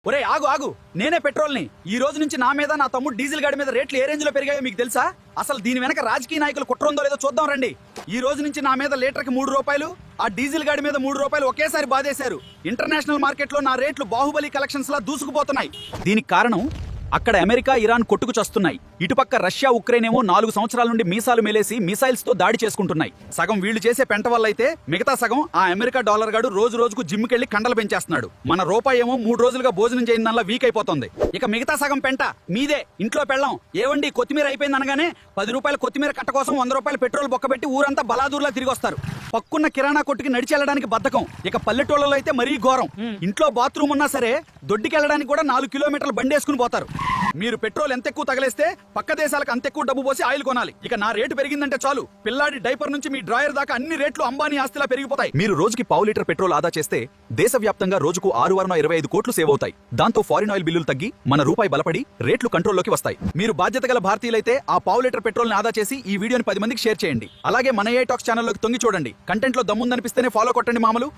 ఒరే ఆగు ఆగు, నేనే పెట్రోల్ని. ఈ రోజు నుంచి నా మీద, నా తమ్ముడు డీజిల్ గాడి మీద రేట్లు ఏ రేంజ్ లో పెరిగాయో మీకు తెలుసా? అసలు దీని వెనక రాజకీయ నాయకులు కుట్ర ఉందో లేదో చూద్దాం రండి. ఈ రోజు నుంచి నా మీద లీటర్కి 3 రూపాయలు, ఆ డీజిల్ గాడి మీద 3 రూపాయలు ఒకేసారి బాధేశారు. ఇంటర్నేషనల్ మార్కెట్ లో నా రేట్లు బాహుబలి కలెక్షన్స్ లా దూసుకుపోతున్నాయి. దీనికి కారణం అక్కడ అమెరికా, ఇరాన్ కొట్టుకు చస్తున్నాయి. ఇటుపక్క రష్యా, ఉక్రెయిన్ ఏమో 4 సంవత్సరాల నుండి మీసాలు మేలేసి మిసైల్స్ తో దాడి చేసుకుంటున్నాయి. సగం వీళ్ళు చేసే పెంట వల్ల అయితే మిగతా సగం ఆ అమెరికా డాలర్ గాడు రోజు రోజుకు జిమ్కెళ్లి కండలు పెంచేస్తున్నాడు. మన రూపాయి ఏమో 3 రోజులుగా భోజనం చేయడం వీక్ అయిపోతుంది. ఇక మిగతా సగం పెంట మీదే. ఇంట్లో పెళ్ళం ఏవండి కొత్తిమీర అయిపోయింది అనగానే 10 రూపాయల కొత్తిమీర కట్ట కోసం 100 రూపాయల పెట్రోల్ బొక్కబెట్టి ఊరంతా బలాదూర్లా తిరిగి వస్తారు. పక్కున్న కిరాణా కొట్టుకి నడిచి వెళ్ళడానికి బద్ధకం. ఇక పల్లెటూళ్ళలో అయితే మరీ ఘోరం. ఇంట్లో బాత్రూమ్ ఉన్నా సరే దొడ్డికెళ్ళడానికి కూడా 4 కిలోమీటర్లు బండేసుకుని పోతారు. మీరు పెట్రోల్ ఎంత ఎక్కువ తగలేస్తే పక్క దేశాలకు అంత ఎక్కువ డబ్బు పోసి ఆయిల్ కొనాలి. ఇక నా రేటు పెరిగిందంటే చాలు, పిల్లాడి డైపర్ నుంచి మీ డ్రాయర్ దాకా అన్ని రేట్లు అంబానీ ఆస్తిలా పెరిగిపోతాయి. మీరు రోజుకి 1/2 లీటర్ పెట్రోల్ ఆదా చేస్తే దేశవ్యాప్తంగా రోజుకు 625 కోట్లు సేవ్ అవుతాయి. దాంతో ఫారిన్ ఆయిల్ బిల్లులు తగ్గి మన రూపాయి బలపడి రేట్లు కంట్రోల్లోకి వస్తాయి. మీరు బాధ్యత గల భారతీయులైతే ఆ 1/2 లీటర్ పెట్రోల్ ని ఆదా చేసి ఈ వీడియోని 10 మందికి షేర్ చేయండి. అలాగే మన AI టాక్స్ ఛానల్లోకి తొంగి చూడండి. కంటెంట్ లో దమ్ముందనిపిస్తేనే ఫాలో కొట్టండి మామలు.